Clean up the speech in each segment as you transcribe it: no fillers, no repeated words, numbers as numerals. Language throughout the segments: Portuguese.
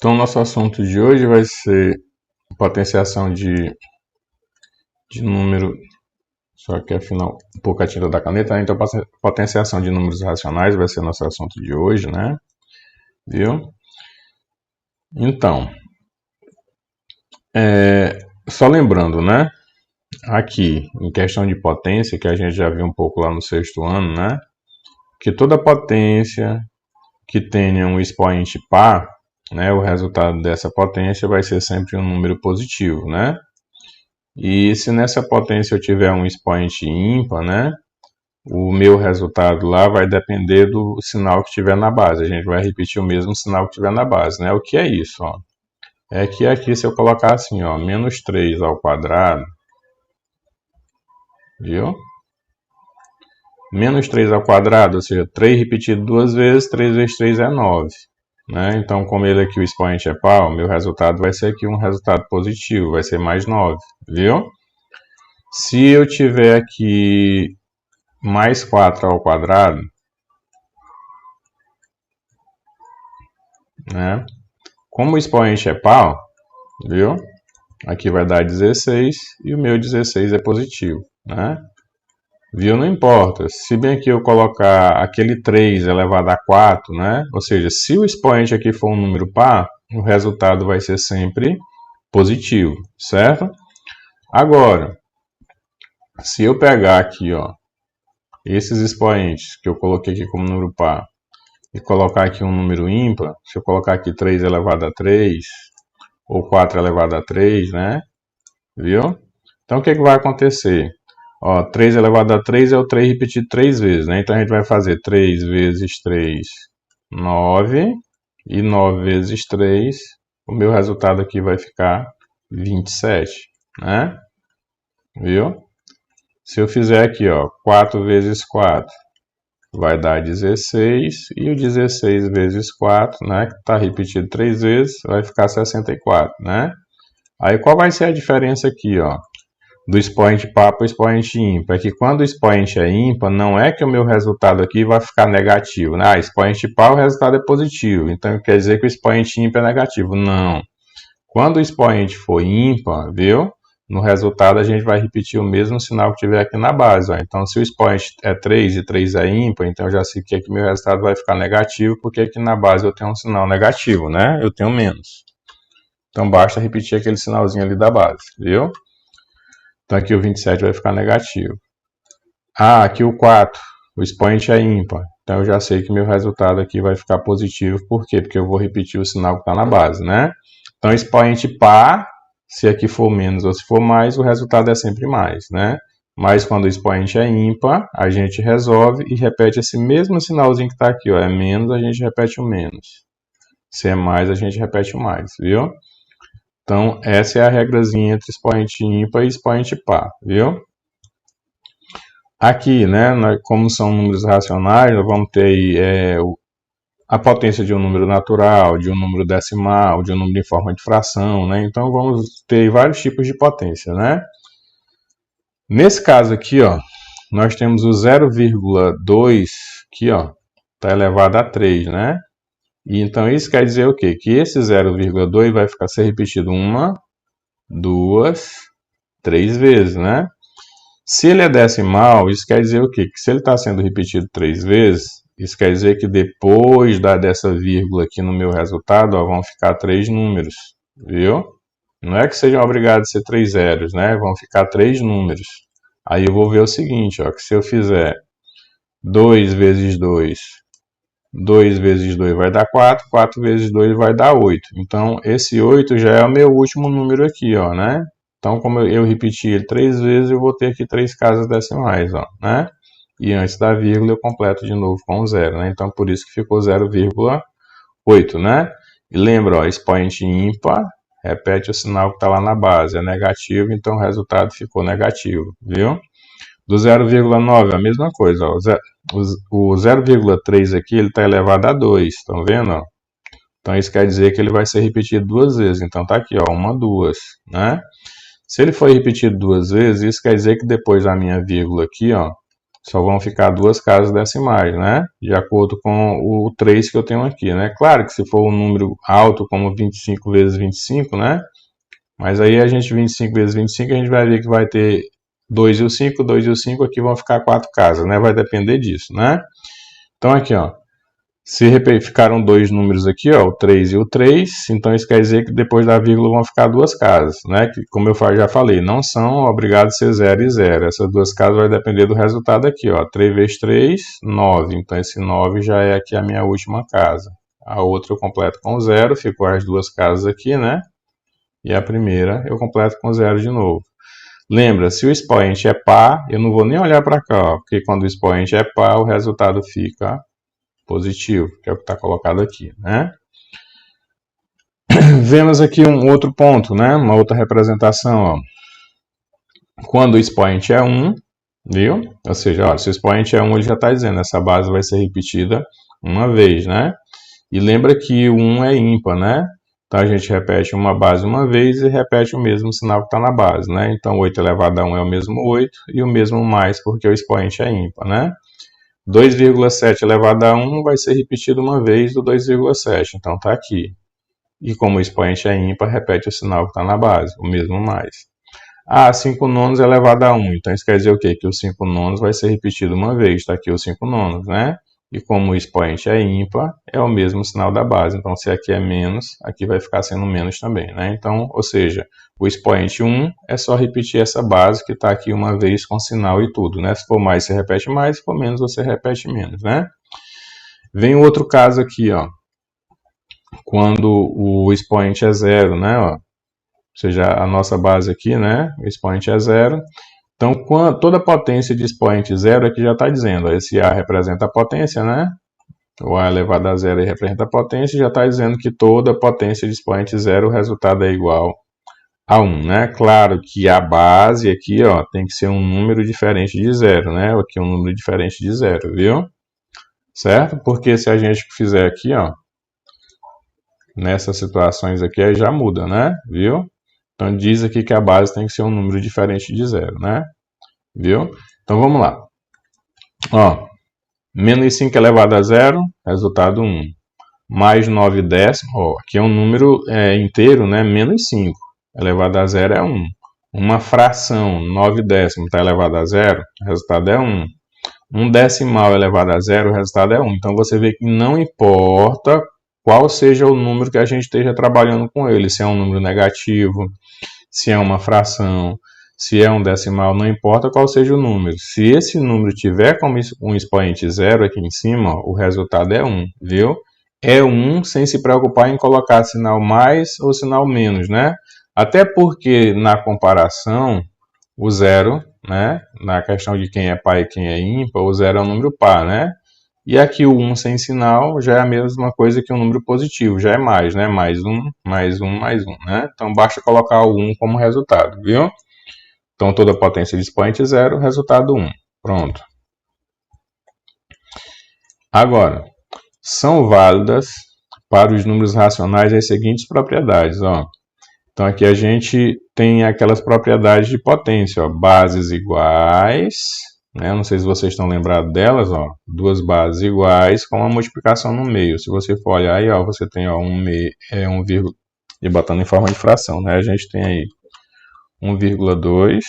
Então, nosso assunto de hoje vai ser potenciação de número, só que afinal, um pouco a tinta da caneta, né? Então, potenciação de números racionais vai ser nosso assunto de hoje, né? Viu? Então, só lembrando, né? Aqui, em questão de potência, que a gente já viu um pouco lá no sexto ano, né? Que toda potência que tenha um expoente par, né? O resultado dessa potência vai ser sempre um número positivo, né? E se nessa potência eu tiver um expoente ímpar, né? O meu resultado lá vai depender do sinal que tiver na base. A gente vai repetir o mesmo sinal que tiver na base, né? O que é isso, ó? É que aqui, se eu colocar assim, ó, menos 3 ao quadrado, viu? Menos 3 ao quadrado, ou seja, 3 repetido duas vezes, 3 vezes 3 é 9. Né? Então, como ele aqui, o expoente é par, o meu resultado vai ser aqui um resultado positivo, vai ser mais 9, viu? Se eu tiver aqui mais 4 ao quadrado, né? Como o expoente é par, viu? Aqui vai dar 16 e o meu 16 é positivo, né? Viu? Não importa. Se bem que eu colocar aquele 3 elevado a 4, né? Ou seja, se o expoente aqui for um número par, o resultado vai ser sempre positivo, certo? Agora, se eu pegar aqui, ó, esses expoentes que eu coloquei aqui como número par e colocar aqui um número ímpar, se eu colocar aqui 3 elevado a 3 ou 4 elevado a 3, né? Viu? Então, o que vai acontecer? Ó, 3 elevado a 3 é o 3 repetido 3 vezes, né? Então, a gente vai fazer 3 vezes 3, 9. E 9 vezes 3, o meu resultado aqui vai ficar 27, né? Viu? Se eu fizer aqui, ó, 4 vezes 4, vai dar 16. E o 16 vezes 4, né? Que está repetido 3 vezes, vai ficar 64, né? Aí, qual vai ser a diferença aqui, ó? Do expoente par para o expoente ímpar, é que quando o expoente é ímpar, não é que o meu resultado aqui vai ficar negativo, né? Expoente par, o resultado é positivo, então quer dizer que o expoente ímpar é negativo. Não. Quando o expoente for ímpar, viu? No resultado a gente vai repetir o mesmo sinal que tiver aqui na base, ó. Então, se o expoente é 3 e 3 é ímpar, então eu já sei que aqui meu resultado vai ficar negativo, porque aqui na base eu tenho um sinal negativo, né? Eu tenho menos. Então, basta repetir aquele sinalzinho ali da base, viu? Então aqui o 27 vai ficar negativo. Ah, aqui o 4, o expoente é ímpar. Então eu já sei que meu resultado aqui vai ficar positivo. Por quê? Porque eu vou repetir o sinal que está na base, né? Então expoente par, se aqui for menos ou se for mais, o resultado é sempre mais, né? Mas quando o expoente é ímpar, a gente resolve e repete esse mesmo sinalzinho que está aqui, ó. É menos, a gente repete o menos. Se é mais, a gente repete o mais, viu? Então, essa é a regrazinha entre expoente ímpar e expoente par, viu? Aqui, né, como são números racionais, nós vamos ter aí, a potência de um número natural, de um número decimal, de um número em forma de fração, né? Então, vamos ter vários tipos de potência, né? Nesse caso aqui, ó, nós temos o 0,2 aqui, ó, está elevado a 3, né? E então isso quer dizer o quê? Que esse 0,2 vai ficar ser repetido 1, 2, 3 vezes, né? Se ele é decimal, isso quer dizer o quê? Que se ele está sendo repetido 3 vezes, isso quer dizer que depois dessa vírgula aqui no meu resultado, ó, vão ficar 3 números, viu? Não é que sejam obrigados a ser 3 zeros, né? Vão ficar 3 números. Aí eu vou ver o seguinte, ó, que se eu fizer 2 vezes 2, 2 vezes 2 vai dar 4, 4 vezes 2 vai dar 8. Então, esse 8 já é o meu último número aqui, ó, né? Então, como eu repeti ele 3 vezes, eu vou ter aqui 3 casas decimais, ó, né? E antes da vírgula eu completo de novo com 0, né? Então, por isso que ficou 0,8, né? E lembra, ó, expoente ímpar, repete o sinal que está lá na base, é negativo, então o resultado ficou negativo, viu? Do 0,9 a mesma coisa, ó. O 0,3 aqui ele está elevado a 2, estão vendo? Ó? Então isso quer dizer que ele vai ser repetido 2 vezes. Então tá aqui, ó, 1, 2, né? Se ele for repetido 2 vezes, isso quer dizer que depois da minha vírgula aqui, ó, Só vão ficar duas casas decimais, né? De acordo com o 3 que eu tenho aqui, né? Claro que se for um número alto, como 25 vezes 25, né? Mas aí a gente, 25 vezes 25, a gente vai ver que vai ter 2 e o 5, 2 e o 5, aqui vão ficar 4 casas, né? Vai depender disso, né? Então aqui, ó. Se ficaram dois números aqui, ó, o 3 e o 3, então isso quer dizer que depois da vírgula vão ficar duas casas, né? Que, como eu já falei, não são obrigados a ser 0 e 0. Essas duas casas vai depender do resultado aqui, ó. 3 vezes 3, 9. Então esse 9 já é aqui a minha última casa. A outra eu completo com 0, ficou as duas casas aqui, né? E a primeira eu completo com 0 de novo. Lembra, se o expoente é par, eu não vou nem olhar para cá, ó, porque quando o expoente é par, o resultado fica positivo, que é o que está colocado aqui, né? Vemos aqui um outro ponto, né? Uma outra representação, ó. Quando o expoente é 1, viu? Ou seja, ó, se o expoente é 1, ele já está dizendo, essa base vai ser repetida uma vez, né? E lembra que o 1 é ímpar, né? Então a gente repete uma base uma vez e repete o mesmo sinal que está na base, né? Então 8 elevado a 1 é o mesmo 8 e o mesmo mais porque o expoente é ímpar, né? 2,7 elevado a 1 vai ser repetido uma vez do 2,7, então está aqui. E como o expoente é ímpar, repete o sinal que está na base, o mesmo mais. 5 nonos elevado a 1, então isso quer dizer o quê? Que o 5 nonos vai ser repetido uma vez, está aqui o 5 nonos, né? E como o expoente é ímpar, é o mesmo sinal da base. Então, se aqui é menos, aqui vai ficar sendo menos também, né? Então, ou seja, o expoente 1 é só repetir essa base que está aqui uma vez com sinal e tudo, né? Se for mais, você repete mais. Se for menos, você repete menos, né? Vem o outro caso aqui, ó. Quando o expoente é 0, né? Ó. Ou seja, a nossa base aqui, né? O expoente é 0. Então, toda potência de expoente 0 aqui já está dizendo, ó, esse A representa a potência, né? O A elevado a 0 representa a potência, já está dizendo que toda potência de expoente 0, o resultado é igual a 1, né? Claro que a base aqui, ó, tem que ser um número diferente de 0, né? Aqui um número diferente de 0, viu? Certo? Porque se a gente fizer aqui, ó, nessas situações aqui, aí já muda, né? Viu? Então diz aqui que a base tem que ser um número diferente de 0, né? Viu? Então vamos lá. Ó, menos 5 elevado a 0, resultado 1. Mais 9 décimos, ó, aqui é um número inteiro, né? Menos 5 elevado a 0 é 1. Uma fração, 9 décimos, está elevado a 0, o resultado é 1. Um decimal elevado a 0, o resultado é 1. Então você vê que não importa qual seja o número que a gente esteja trabalhando com ele, se é um número negativo, se é uma fração, se é um decimal, não importa qual seja o número. Se esse número tiver como um expoente 0 aqui em cima, o resultado é 1, viu? É 1 sem se preocupar em colocar sinal mais ou sinal menos, né? Até porque na comparação, o 0, né? Na questão de quem é par e quem é ímpar, o 0 é um número par, né? E aqui o 1 sem sinal já é a mesma coisa que um número positivo, já é mais, né? Mais 1, mais 1, mais 1, né? Então basta colocar o 1 como resultado, viu? Então toda potência de expoente 0, resultado 1. Pronto. Agora, são válidas para os números racionais as seguintes propriedades, ó. Então aqui a gente tem aquelas propriedades de potência, ó, bases iguais, né? Não sei se vocês estão lembrados delas, ó, duas bases iguais com uma multiplicação no meio. Se você for olhar aí, ó, você tem ó, e botando em forma de fração, né? A gente tem aí 1,2,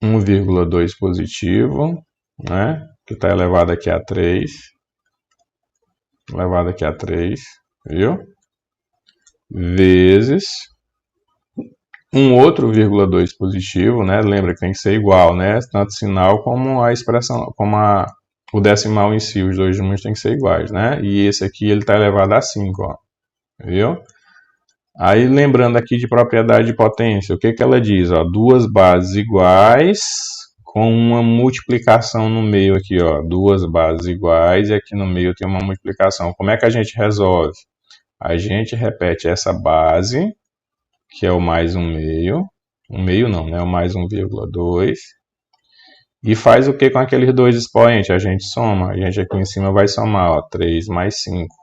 1,2 positivo, né? Que está elevado aqui a 3, elevado aqui a 3, viu? Vezes um outro 0,2 positivo, né? Lembra que tem que ser igual, né? Tanto sinal como a expressão, como o decimal em si, os dois números têm que ser iguais, né? E esse aqui ele está elevado a 5, ó. Viu? Aí lembrando aqui de propriedade de potência, o que que ela diz? Ó, duas bases iguais com uma multiplicação no meio aqui, ó. Duas bases iguais e aqui no meio tem uma multiplicação. Como é que a gente resolve? A gente repete essa base, que é o mais 1,5 não, né? O mais 1,2. E faz o que com aqueles dois expoentes? A gente soma. A gente aqui em cima vai somar, ó, 3 mais 5.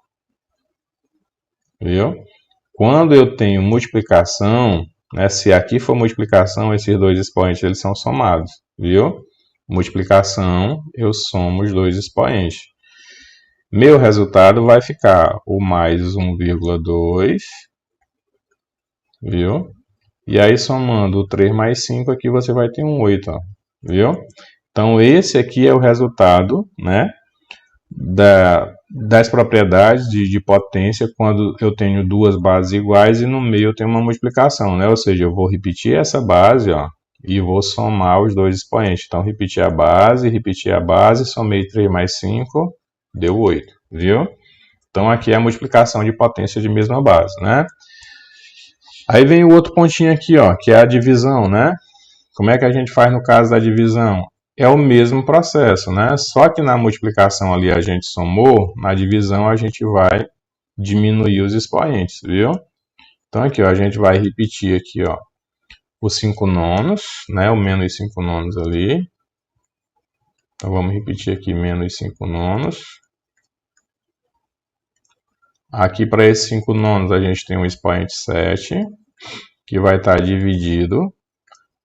Viu? Quando eu tenho multiplicação, né? Se aqui for multiplicação, esses dois expoentes eles são somados, viu? Multiplicação, eu somo os dois expoentes. Meu resultado vai ficar o mais 1,2, viu? E aí, somando o 3 mais 5, aqui você vai ter um 8, ó, viu? Então, esse aqui é o resultado, né, das propriedades de potência quando eu tenho duas bases iguais e no meio eu tenho uma multiplicação, né? Ou seja, eu vou repetir essa base, ó, e vou somar os dois expoentes. Então, repetir a base, somei 3 mais 5, deu 8, viu? Então, aqui é a multiplicação de potência de mesma base, né? Aí vem o outro pontinho aqui, ó, que é a divisão, né? Como é que a gente faz no caso da divisão? É o mesmo processo, né? Só que na multiplicação ali a gente somou, na divisão a gente vai diminuir os expoentes, viu? Então aqui, ó, a gente vai repetir aqui, ó, os 5 nonos, né? O menos 5 nonos ali. Então vamos repetir aqui menos 5 nonos. Aqui para esses 5 nonos a gente tem um expoente 7, que vai estar dividido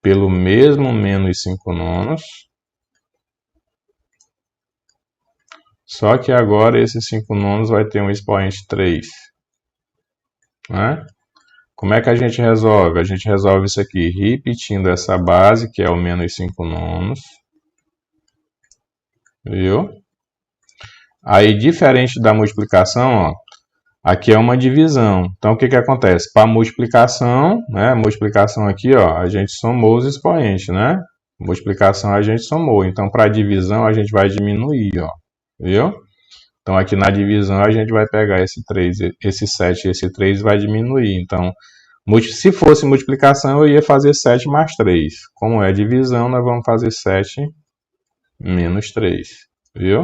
pelo mesmo menos 5 nonos. Só que agora esses 5 nonos vai ter um expoente 3. Né? Como é que a gente resolve? A gente resolve isso aqui repetindo essa base, que é o menos 5 nonos. Viu? Aí, diferente da multiplicação, ó, aqui é uma divisão. Então, o que acontece? Para multiplicação, né? Multiplicação aqui, ó, a gente somou os expoentes, né? Multiplicação a gente somou. Então, para divisão, a gente vai diminuir, ó. Viu? Então, aqui na divisão, a gente vai pegar esse 3, esse 7 e esse 3 vai diminuir. Então, se fosse multiplicação, eu ia fazer 7 mais 3. Como é divisão, nós vamos fazer 7 menos 3. Viu?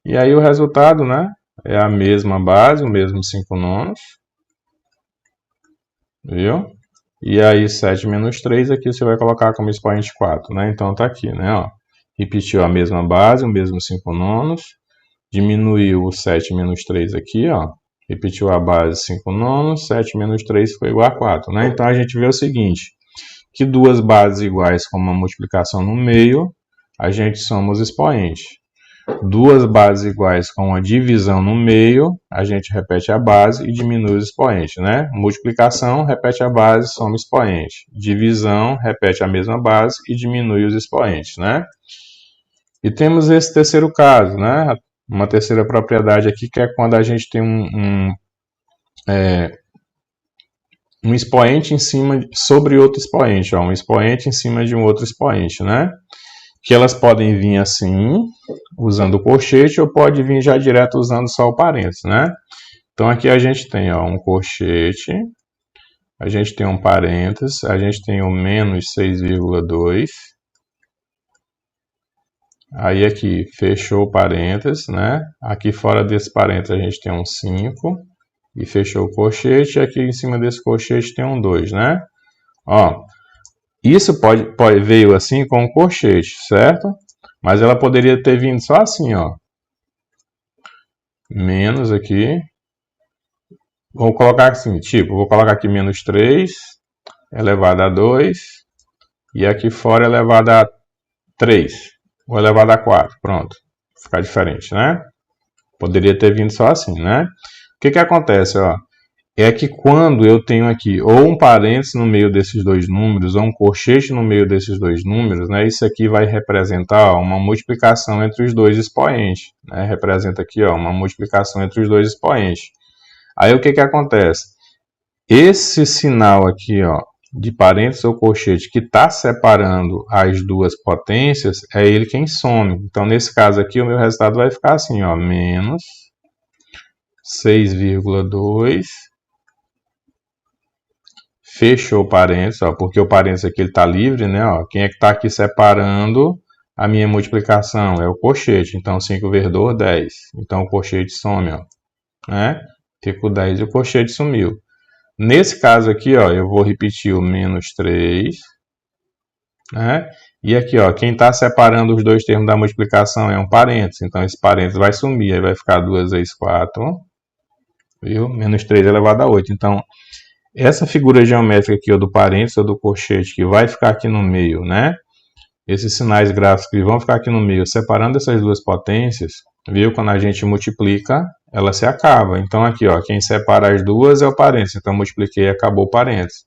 E aí, o resultado, né? É a mesma base, o mesmo 5 nonos. Viu? E aí, 7 menos 3, aqui você vai colocar como expoente 4, né? Então, tá aqui, né? Ó. Repetiu a mesma base, o mesmo 5 nonos. Diminuiu o 7 menos 3 aqui, ó. Repetiu a base 5 nonos, 7 menos 3 foi igual a 4, né? Então, a gente vê o seguinte, que duas bases iguais com uma multiplicação no meio, a gente soma os expoentes. Duas bases iguais com uma divisão no meio, a gente repete a base e diminui os expoentes, né? Multiplicação, repete a base, soma expoente. Divisão, repete a mesma base e diminui os expoentes, né? E temos esse terceiro caso, né? Uma terceira propriedade aqui, que é quando a gente tem um expoente sobre outro expoente, ó, um expoente em cima de um outro expoente, né? Que elas podem vir assim, usando o colchete, ou pode vir já direto usando só o parênteses, né? Então aqui a gente tem, ó, um colchete, a gente tem um parênteses, a gente tem o menos 6,2. Aí aqui fechou o parênteses, né? Aqui fora desse parênteses a gente tem um 5 e fechou o colchete. E aqui em cima desse colchete tem um 2, né? Ó, isso veio assim com o colchete, certo? Mas ela poderia ter vindo só assim, ó. Menos aqui. Vou colocar assim, tipo, vou colocar aqui menos 3 elevado a 2 e aqui fora elevado a 3. Ou elevado a 4, pronto. Vai ficar diferente, né? Poderia ter vindo só assim, né? O que acontece, ó? É que quando eu tenho aqui ou um parênteses no meio desses dois números, ou um colchete no meio desses dois números, né? Isso aqui vai representar, ó, uma multiplicação entre os dois expoentes, né? Representa aqui, ó, uma multiplicação entre os dois expoentes. Aí o que acontece? Esse sinal aqui, ó, de parênteses ou colchete que está separando as duas potências, é ele quem some. Então, nesse caso aqui, o meu resultado vai ficar assim, ó, menos 6,2, fechou o parênteses, ó, porque o parênteses aqui está livre, né? Ó, quem é que está aqui separando a minha multiplicação? É o colchete. Então, 5 vezes 2, 10. Então, o colchete some, ó, né? Fica o 10 e o colchete sumiu. Nesse caso aqui, ó, eu vou repetir o menos 3, né? E aqui, ó, quem está separando os dois termos da multiplicação é um parênteses. Então, esse parênteses vai sumir, aí vai ficar 2 vezes 4, viu? Menos 3 elevado a 8. Então, Essa figura geométrica aqui, ó, do parênteses ou do colchete, que vai ficar aqui no meio, né? Esses sinais gráficos que vão ficar aqui no meio, separando essas duas potências, viu? Quando a gente multiplica, ela se acaba. Então aqui, ó, quem separa as duas é o parênteses. Então multipliquei e acabou o parênteses.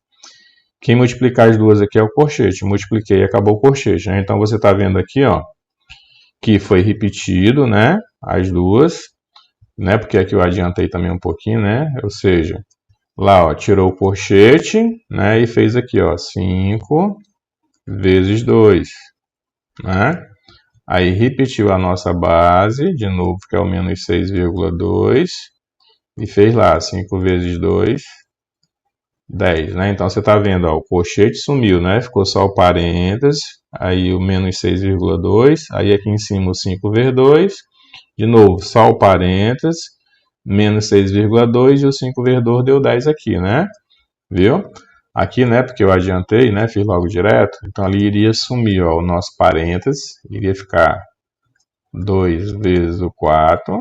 Quem multiplicar as duas aqui é o colchete. Multipliquei e acabou o colchete, né? Então você está vendo aqui, ó, que foi repetido, né? As duas, né? Porque aqui eu adiantei também um pouquinho, né? Ou seja, lá, ó, tirou o colchete, né? E fez aqui, ó, 5 vezes 2, né? Aí repetiu a nossa base, de novo, que é o menos 6,2, e fez lá 5 vezes 2, 10, né? Então você está vendo, ó, o colchete sumiu, né? Ficou só o parênteses, aí o menos 6,2, aí aqui em cima o 5 vezes 2, de novo, só o parênteses, menos 6,2 e o 5 vezes 2 deu 10 aqui, né? Viu? Aqui, né, porque eu adiantei, né, fiz logo direto, então ali iria sumir, ó, o nosso parênteses, iria ficar 2 vezes o 4,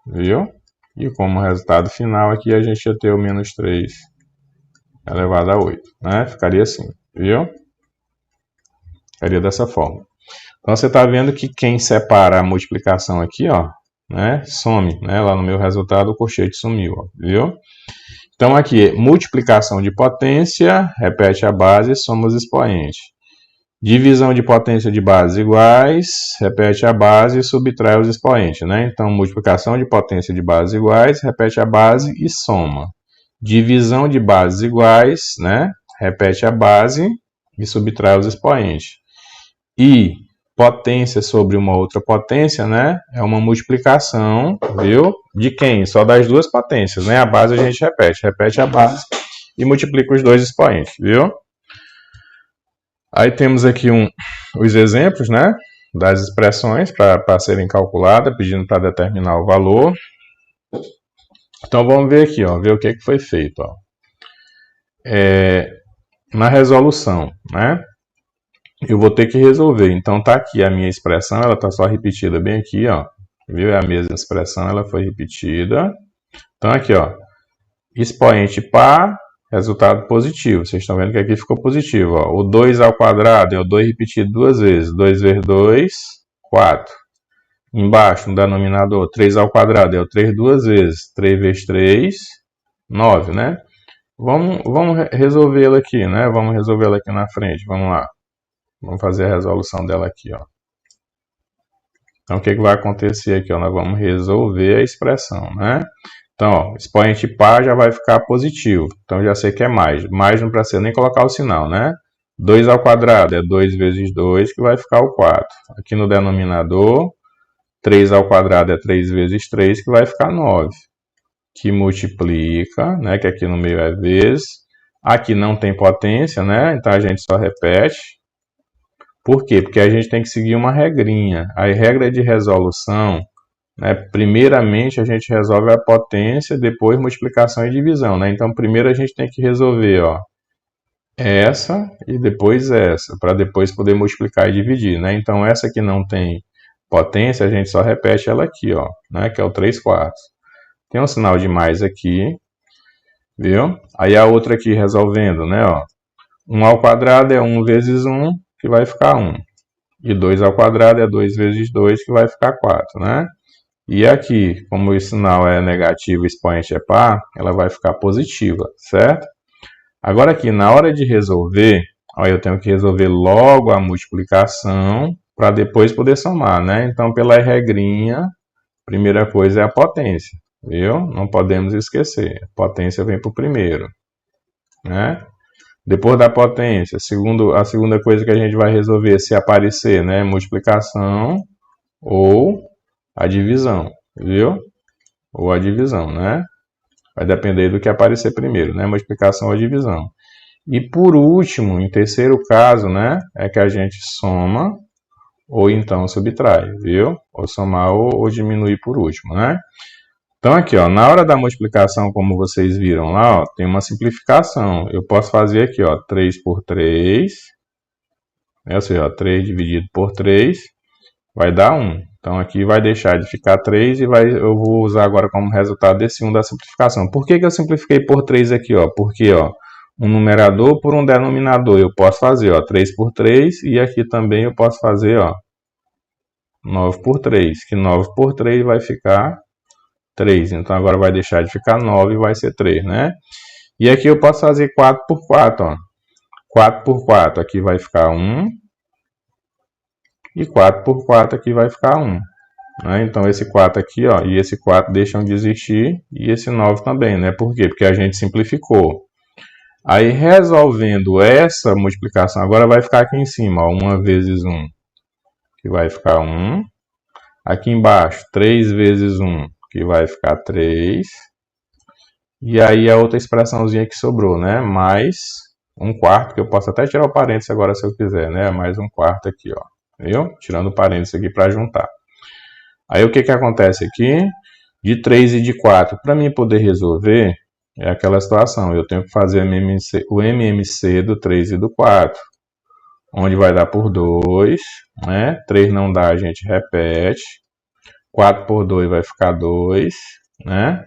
viu? E como resultado final aqui a gente ia ter o menos 3 elevado a 8, né? Ficaria assim, viu? Ficaria dessa forma. Então você está vendo que quem separa a multiplicação aqui, ó, né, some, né? Lá no meu resultado o colchete sumiu, ó, viu? Então aqui, multiplicação de potência, repete a base, soma os expoentes. Divisão de potência de bases iguais, repete a base e subtrai os expoentes, né? Então, multiplicação de potência de bases iguais, repete a base e soma. Divisão de bases iguais, né? Repete a base e subtrai os expoentes. E potência sobre uma outra potência, né? É uma multiplicação, viu? De quem? Só das duas potências, né? A base a gente repete a base e multiplica os dois expoentes, viu? Aí temos aqui os exemplos, né? Das expressões para serem calculadas, pedindo para determinar o valor. Então vamos ver aqui, ó, ver o que foi feito, ó. Na resolução, né? Eu vou ter que resolver. Então tá aqui a minha expressão, ela tá só repetida bem aqui, ó. Viu? É a mesma expressão, ela foi repetida. Então aqui, ó, expoente par, resultado positivo. Vocês estão vendo que aqui ficou positivo, ó. O 2 ao quadrado é o 2 repetido duas vezes. 2 vezes 2, 4. Embaixo, no denominador, 3 ao quadrado é o 3 duas vezes. 3 vezes 3, 9, né? Vamos resolvê-la aqui, né? Vamos resolvê-la aqui na frente. Vamos lá. Vamos fazer a resolução dela aqui, ó. Então, o que vai acontecer aqui, ó? Nós vamos resolver a expressão, né? Então, ó, expoente par já vai ficar positivo. Então, já sei que é mais. Mais não precisa nem colocar o sinal, né? 2 ao quadrado é 2 vezes 2, que vai ficar o 4. Aqui no denominador, 3 ao quadrado é 3 vezes 3, que vai ficar 9. Que multiplica, né? Que aqui no meio é vezes. Aqui não tem potência, né? Então, a gente só repete. Por quê? Porque a gente tem que seguir uma regrinha. A regra de resolução, né, primeiramente a gente resolve a potência, depois multiplicação e divisão, né? Então primeiro a gente tem que resolver, ó, essa e depois essa, para depois poder multiplicar e dividir, né? Então essa que não tem potência, a gente só repete ela aqui, ó, né, que é o 3/4. Tem um sinal de mais aqui, viu? Aí a outra aqui resolvendo, né, ó, 1 ao quadrado é 1 vezes 1, que vai ficar 1. E 2 ao quadrado é 2 vezes 2, que vai ficar 4, né? E aqui, como o sinal é negativo e o expoente é par, ela vai ficar positiva, certo? Agora aqui, na hora de resolver, ó, eu tenho que resolver logo a multiplicação para depois poder somar, né? Então, pela regrinha, primeira coisa é a potência, viu? Não podemos esquecer. A potência vem para o primeiro, né? Depois da potência, a segunda coisa que a gente vai resolver, se aparecer, né, multiplicação ou a divisão, viu? Ou a divisão, né? Vai depender do que aparecer primeiro, né? Multiplicação ou divisão. E por último, em terceiro caso, né, é que a gente soma ou então subtrai, viu? Ou somar ou diminuir por último, né? Então aqui, ó, na hora da multiplicação, como vocês viram lá, ó, tem uma simplificação. Eu posso fazer aqui, ó, 3 por 3, né, ou seja, ó, 3 dividido por 3, vai dar 1. Então aqui vai deixar de ficar 3 e eu vou usar agora como resultado desse 1 da simplificação. Por que eu simplifiquei por 3 aqui? Porque um numerador por um denominador eu posso fazer 3 por 3 e aqui também eu posso fazer 9 por 3, que 9 por 3 vai ficar 3. Então agora vai deixar de ficar 9 e vai ser 3, né? E aqui eu posso fazer 4 por 4. 4 por 4 aqui vai ficar 1. E 4 por 4 aqui vai ficar 1. Né? Então esse 4 aqui e esse 4 deixam de existir. E esse 9 também, né? Por quê? Porque a gente simplificou. Aí resolvendo essa multiplicação, agora vai ficar aqui em cima, 1 vezes 1, que vai ficar 1. Aqui embaixo, 3 vezes 1, que vai ficar 3. E aí a outra expressãozinha que sobrou, né? Mais 1/4, que eu posso até tirar o parênteses agora se eu quiser, né? Mais 1/4 aqui, viu? Tirando o parênteses aqui para juntar. Aí o que acontece aqui? De 3 e de 4, para mim poder resolver, é aquela situação, eu tenho que fazer o MMC do 3 e do 4, onde vai dar por 2, né? 3 não dá, a gente repete. 4 por 2 vai ficar 2, né?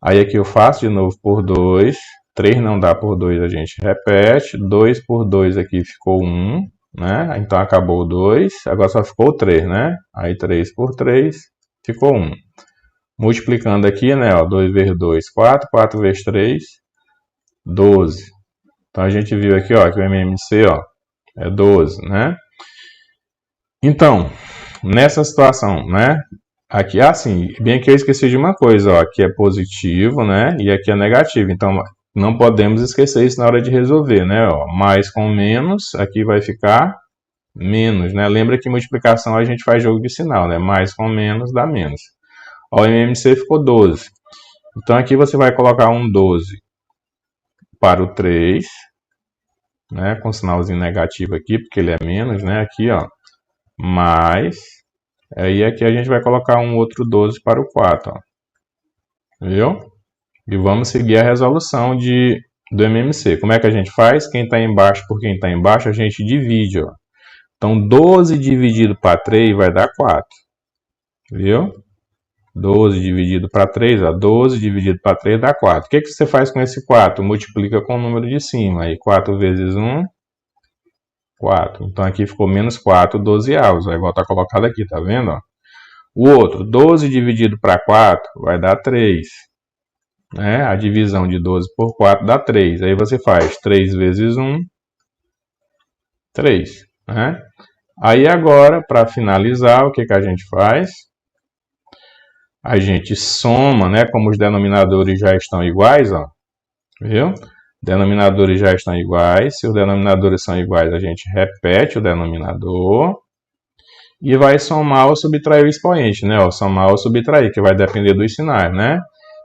Aí aqui eu faço de novo por 2, 3 não dá por 2, a gente repete. 2 por 2 aqui ficou 1, né? Então acabou o 2, agora só ficou o 3, né? Aí 3 por 3 ficou 1. Multiplicando aqui, né? 2 vezes 2, 4. 4 vezes 3, 12. Então a gente viu aqui, que o MMC, é 12, né? Então, nessa situação, né? Aqui, assim, bem que eu esqueci de uma coisa, aqui é positivo, né? E aqui é negativo. Então, não podemos esquecer isso na hora de resolver, né? Mais com menos, aqui vai ficar menos, né? Lembra que multiplicação a gente faz jogo de sinal, né? Mais com menos dá menos. O MMC ficou 12. Então aqui você vai colocar um 12 para o 3, né? Com sinalzinho negativo aqui, porque ele é menos, né? Aqui, mais. Aí aqui a gente vai colocar um outro 12 para o 4, viu? E vamos seguir a resolução do MMC. Como é que a gente faz? Quem está embaixo por quem está embaixo, a gente divide, Então 12 dividido para 3 vai dar 4, viu? 12 dividido para 3, 12 dividido para 3 dá 4. O que você faz com esse 4? Multiplica com o número de cima. Aí 4 vezes 1, 4. Então aqui ficou menos 4, 12avos. Igual está colocado aqui, tá vendo? O outro, 12 dividido para 4 vai dar 3. Né? A divisão de 12 por 4 dá 3. Aí você faz 3 vezes 1, 3. Né? Aí agora, para finalizar, o que a gente faz? A gente soma, né? Como os denominadores já estão iguais, viu? Denominadores já estão iguais. Se os denominadores são iguais, a gente repete o denominador e vai somar ou subtrair o expoente, né? Somar ou subtrair, que vai depender dos sinais, né?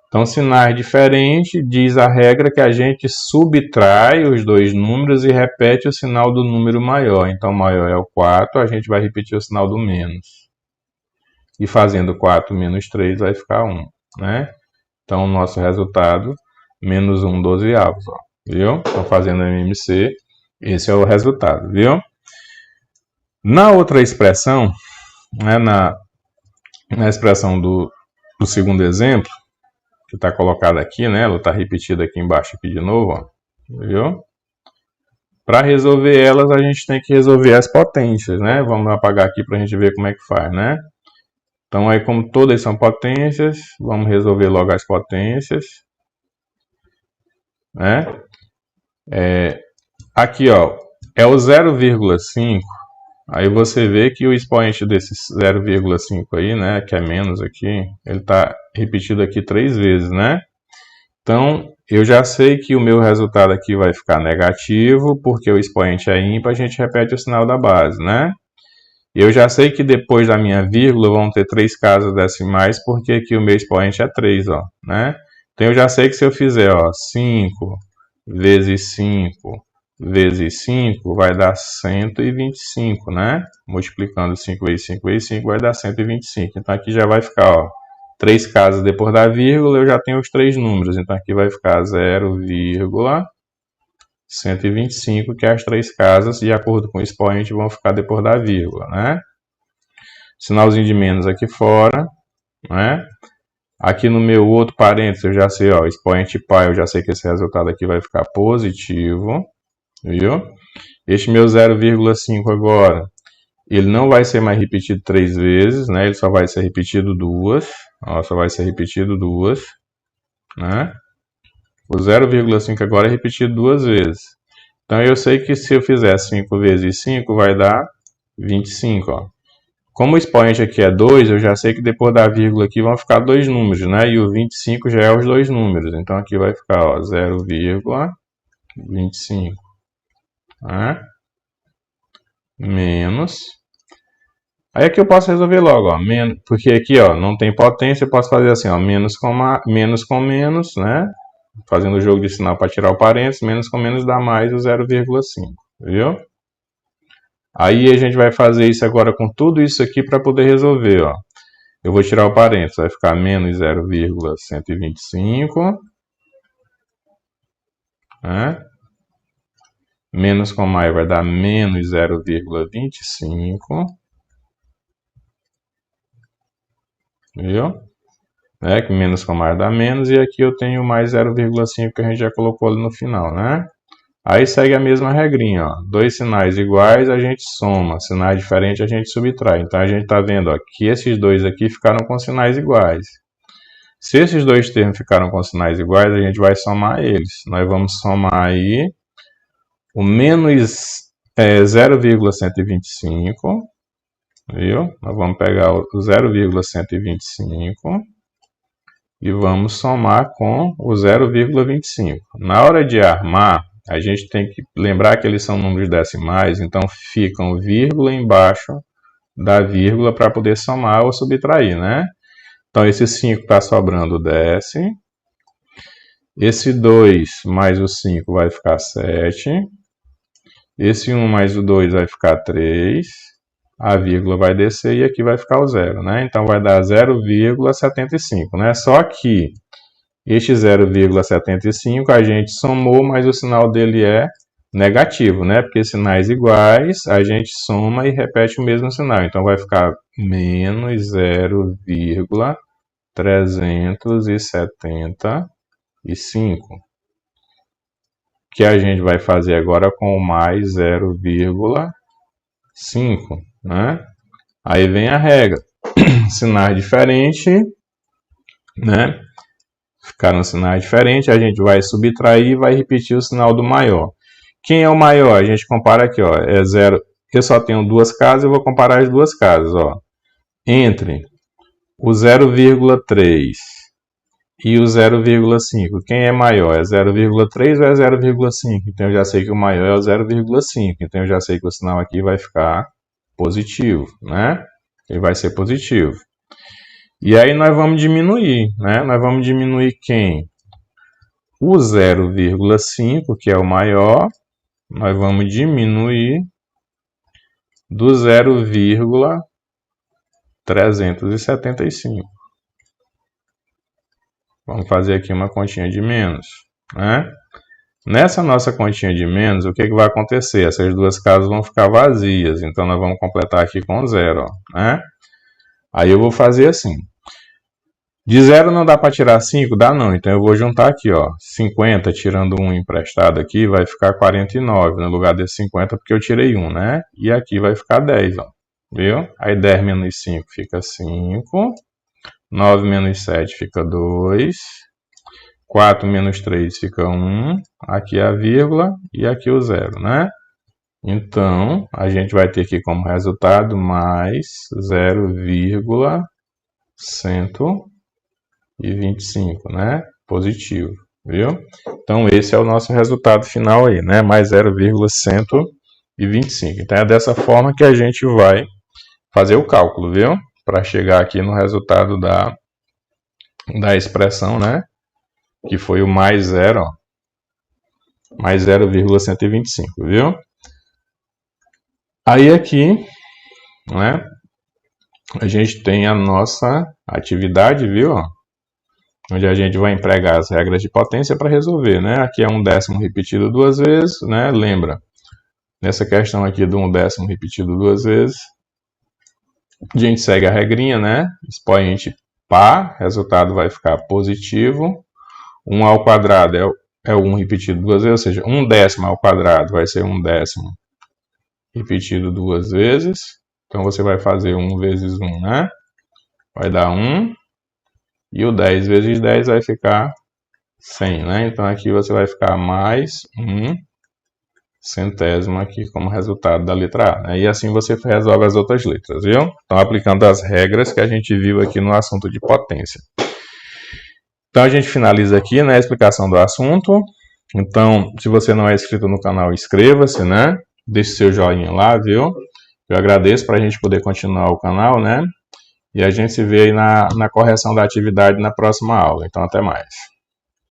Então, sinais diferentes, diz a regra que a gente subtrai os dois números e repete o sinal do número maior. Então, o maior é o 4, a gente vai repetir o sinal do menos. E fazendo 4 menos 3 vai ficar 1, né? Então, o nosso resultado, menos 1 12avos, viu? Então, fazendo MMC, esse é o resultado, viu? Na outra expressão, né, na expressão do segundo exemplo, que está colocada aqui, né? Ela está repetida aqui embaixo aqui de novo, viu? Para resolver elas, a gente tem que resolver as potências, né? Vamos apagar aqui para a gente ver como é que faz, né? Então, aí, como todas são potências, vamos resolver logo as potências, né? Aqui, é o 0,5. Aí você vê que o expoente desse 0,5 aí, né, que é menos aqui, ele está repetido aqui 3 vezes, né? Então, eu já sei que o meu resultado aqui vai ficar negativo, porque o expoente é ímpar, a gente repete o sinal da base, né? Eu já sei que depois da minha vírgula vão ter 3 casas decimais, porque aqui o meu expoente é 3, né? Então eu já sei que se eu fizer, 5 vezes 5 vezes 5 vai dar 125, né? Multiplicando 5 vezes 5 vezes 5 vai dar 125. Então aqui já vai ficar, 3 casas depois da vírgula, eu já tenho os 3 números. Então aqui vai ficar 0,125, que as 3 casas, de acordo com o expoente, vão ficar depois da vírgula, né? Sinalzinho de menos aqui fora, né? Aqui no meu outro parênteses eu já sei, ó, expoente π, eu já sei que esse resultado aqui vai ficar positivo, viu? Este meu 0,5 agora, ele não vai ser mais repetido 3 vezes, né? Ele só vai ser repetido 2, ó, só vai ser repetido 2, né? O 0,5 agora é repetido 2 vezes. Então eu sei que se eu fizer 5 vezes 5 vai dar 25, ó. Como o expoente aqui é 2, eu já sei que depois da vírgula aqui vão ficar dois números, né? E o 25 já é os dois números. Então aqui vai ficar, ó, 0,25, né? Menos. Aí aqui eu posso resolver logo, ó, menos, porque aqui, ó, não tem potência, eu posso fazer assim, ó, menos com menos, né? Fazendo o jogo de sinal para tirar o parênteses, menos com menos dá mais o 0,5, viu? Aí a gente vai fazer isso agora com tudo isso aqui para poder resolver, ó. Eu vou tirar o parênteses, vai ficar menos 0,125, né? Menos com mais vai dar menos 0,25, viu? Né? Que menos com mais dá menos, e aqui eu tenho mais 0,5 que a gente já colocou ali no final, né? Aí segue a mesma regrinha, ó. Dois sinais iguais a gente soma, sinais diferentes a gente subtrai. Então a gente está vendo, ó, que esses dois aqui ficaram com sinais iguais. Se esses dois termos ficaram com sinais iguais, a gente vai somar eles. Nós vamos somar aí o menos 0,125, viu? Nós vamos pegar o 0,125 e vamos somar com o 0,25. Na hora de armar, a gente tem que lembrar que eles são números decimais, então ficam vírgula embaixo da vírgula para poder somar ou subtrair, né? Então esse 5 está sobrando, desce. Esse 2 mais o 5 vai ficar 7. Esse 1 mais o 2 vai ficar 3. A vírgula vai descer e aqui vai ficar o 0, né? Então vai dar 0,75, né? Só que este 0,75 a gente somou, mas o sinal dele é negativo, né? Porque sinais iguais a gente soma e repete o mesmo sinal. Então vai ficar menos 0,375, que a gente vai fazer agora com o mais 0,5, né? Aí vem a regra. Sinais diferentes, né? Ficaram sinais diferentes, a gente vai subtrair e vai repetir o sinal do maior. Quem é o maior? A gente compara aqui, ó, é 0. Eu só tenho duas casas, eu vou comparar as duas casas, ó. Entre o 0,3 e o 0,5, quem é maior? É 0,3 ou é 0,5? Então eu já sei que o maior é o 0,5. Então eu já sei que o sinal aqui vai ficar positivo, né? Ele vai ser positivo. E aí nós vamos diminuir, né? Nós vamos diminuir quem? O 0,5, que é o maior, nós vamos diminuir do 0,375. Vamos fazer aqui uma continha de menos, né? Nessa nossa continha de menos, o que vai acontecer? Essas duas casas vão ficar vazias, então nós vamos completar aqui com 0, ó, né? Aí eu vou fazer assim. De 0 não dá para tirar 5? Dá não. Então eu vou juntar aqui, ó. 50 tirando 1 emprestado aqui vai ficar 49 no lugar desse 50 porque eu tirei 1, né? E aqui vai ficar 10, ó. Viu? Aí 10 menos 5 fica 5. 9 menos 7 fica 2. 4 menos 3 fica 1. Aqui a vírgula e aqui o 0, né? Então a gente vai ter aqui como resultado mais 0,125, né? Positivo, viu? Então esse é o nosso resultado final aí, né? Mais 0,125. Então é dessa forma que a gente vai fazer o cálculo, viu? Para chegar aqui no resultado da expressão, né? Que foi o mais 0, ó. Mais 0,125, viu? Aí aqui, né? A gente tem a nossa atividade, viu? Onde a gente vai empregar as regras de potência para resolver, né? Aqui é 1/10 repetido duas vezes, né? Lembra? Nessa questão aqui do 1/10 repetido duas vezes, A gente segue a regrinha, né? Expoente par, resultado vai ficar positivo. 1 ao quadrado é 1 repetido duas vezes, ou seja, 1/10 ao quadrado vai ser 1/10 repetido duas vezes. Então você vai fazer 1 vezes 1, né? Vai dar 1. E o 10 vezes 10 vai ficar 100, né? Então aqui você vai ficar mais 1 centésimo aqui como resultado da letra A, né? E assim você resolve as outras letras, viu? Então aplicando as regras que a gente viu aqui no assunto de potência. Então a gente finaliza aqui, né, a explicação do assunto. Então, se você não é inscrito no canal, inscreva-se, né? Deixe seu joinha lá, viu? Eu agradeço para a gente poder continuar o canal, né? E a gente se vê aí na correção da atividade na próxima aula. Então, até mais.